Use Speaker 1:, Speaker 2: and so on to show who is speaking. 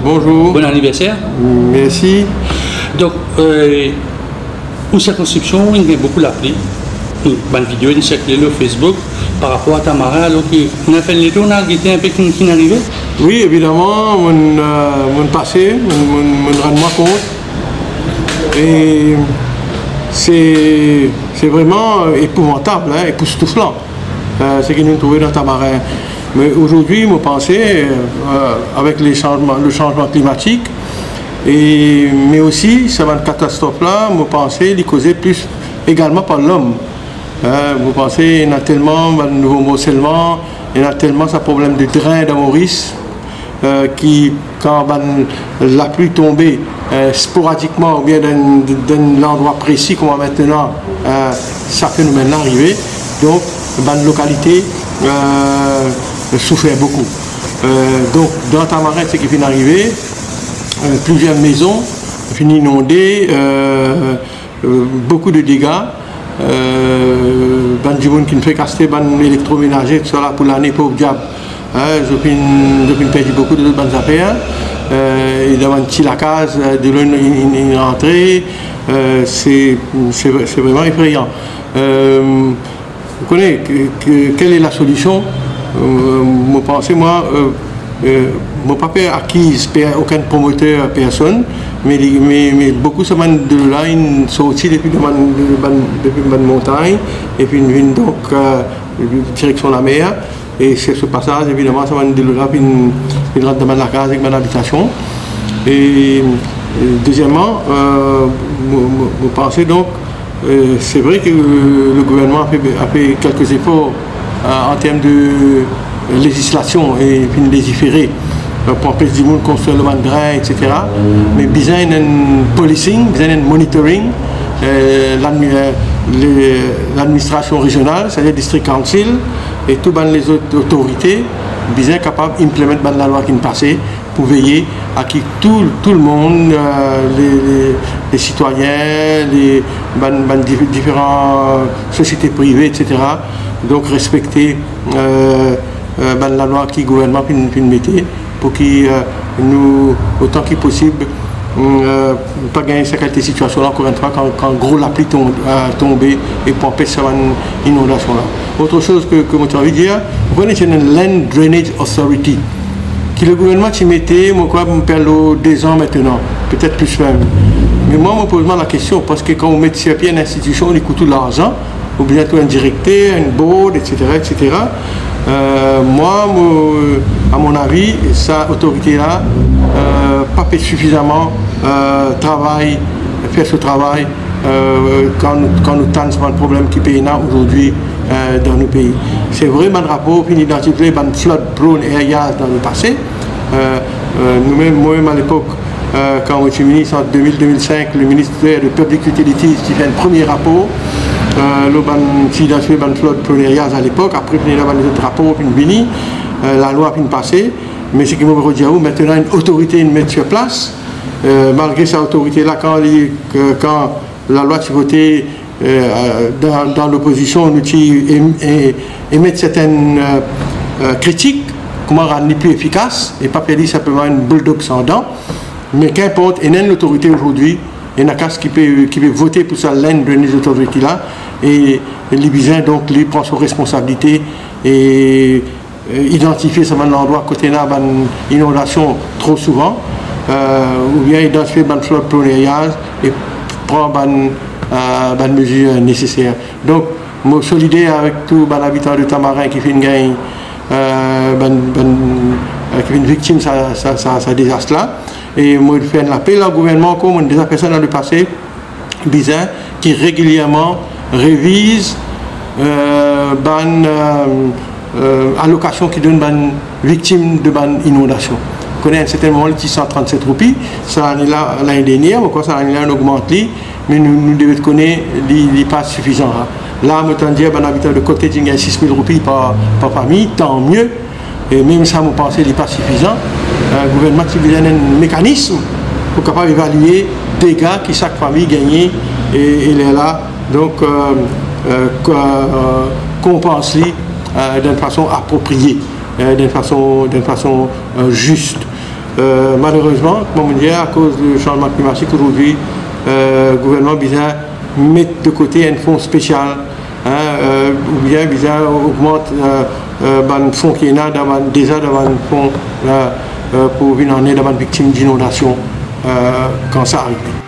Speaker 1: Bonjour.
Speaker 2: Bon anniversaire.
Speaker 1: Merci.
Speaker 2: Donc, une circonscription, il y a beaucoup l'appli. Une vidéo qui circule sur Facebook par rapport à Tamarin. Alors, on a fait le tour, on a guetté un peu qui arrivait.
Speaker 1: Oui, évidemment, mon passé, mon rends-moi compte. Et c'est vraiment épouvantable, hein, époustouflant, ce que nous trouvons dans Tamarin. Mais aujourd'hui, je pensais, avec le changement climatique, mais aussi, cette catastrophe-là, je pensais qu'il causait plus également par l'homme. Vous pensez, il y a tellement de nouveaux morcellement, il y a tellement ce problème de drain de Maurice, qui, quand la pluie tombait sporadiquement ou bien d'un endroit précis, comme maintenant, ça phénomène arrivé. Donc, la localité souffrait beaucoup. Donc, dans Tamarin, ce qui vient d'arriver, plusieurs maisons finissent inondées, beaucoup de dégâts. Du monde qui ne fait casser ban électroménager, tout ça pour l'année, pauvre diable. J'ai perdu beaucoup de bonnes affaires. Il y a un petit lacage, de une rentrée. C'est vraiment effrayant. Vous connaissez quelle est la solution? Je pense, moi, je n'ai pas acquis aucun promoteur, personne, mais beaucoup de là, ils sont sortis depuis une montagne, et puis ils viennent donc direction la mer. Et c'est ce passage, évidemment, ça va de là, puis ils rentrent dans la case avec mon habitation. Et deuxièmement, vous pensez donc, c'est vrai que le gouvernement a fait quelques efforts en termes de législation et puis de légiférer pour empêcher du monde construire le drain, etc. Mais besoin d'un policing, besoin d'un monitoring. L'administration régionale, c'est-à-dire le district council, et toutes les autres autorités, bien capables d'implémenter la loi qui est passée pour veiller à qui tout le monde, les citoyens, les différentes sociétés privées, etc., donc respecter la loi qui le gouvernement peut mettre pour que nous, autant que possible, pas gagner cette situation là encore une fois quand gros la pluie tombé et pour empêcher cette inondation là. Autre chose que je envie de dire, vous connaissez une Land Drainage Authority qui le gouvernement qui mettait, moi quoi, me perd 2 ans maintenant, peut-être plus même. Mais moi je me pose la question parce que quand on met sur pied une institution, il coûte tout l'argent, ou bien tout un directeur, un board, etc. etc. Moi, à mon avis, cette autorité-là pas fait suffisamment faire ce travail quand nous tentons sur un problème qui est aujourd'hui dans nos pays. C'est vraiment un rapport pour identifier les flood prone areas dans le passé. Nous-mêmes, moi-même à l'époque, quand j'étais ministre en 2000-2005, le ministère de Public Utilities qui fait un premier rapport. Identifié les flood prone areas à l'époque, après il y a les autres rapports, puis la loi a passé. Mais ce qui me redit à vous, maintenant une autorité met sur place, malgré cette autorité-là, quand la loi est votée dans l'opposition, nous émettre certaines critiques, comment rendre plus efficace, et pas perdre simplement une bulldog sans dents. Mais qu'importe, il y a une autorité aujourd'hui, il y a un cas qui peut voter pour sa Land Drainage Authority là, et l'Ibizin donc lui prend son responsabilité et identifier un endroit côté là une inondation trop souvent, ou bien identifier une flood prone areas et prendre les mesures nécessaires. Donc, je suis solidaire avec tous les habitants de Tamarin qui fait une gagne, qui fait une victime de ce désastre-là. Et je fais un appel au gouvernement, comme des personnes dans le passé, bizarre, qui régulièrement révise allocation qui donne aux victimes de inondation. Vous connaissez à un certain moment, les 137 roupies, ça en est là l'année dernière, ça en est là, on augmente, mais nous devons connaître les pas suffisants. Là, je me dis, un habitant de côté, il y a 6 000 roupies par famille, tant mieux. Et même ça, je pense que ce n'est pas suffisant. Le gouvernement a besoin d'un mécanisme pour capable d'évaluer les dégâts que chaque famille gagne et il est là. Donc, compenser d'une façon appropriée, d'une façon juste. Malheureusement, comme on dit, à cause du changement climatique aujourd'hui, le gouvernement vient mettre de côté un fonds spécial, ou bien augmente un fonds qui est là, déjà dans un fonds pour venir en aide aux victimes d'inondation quand ça arrive.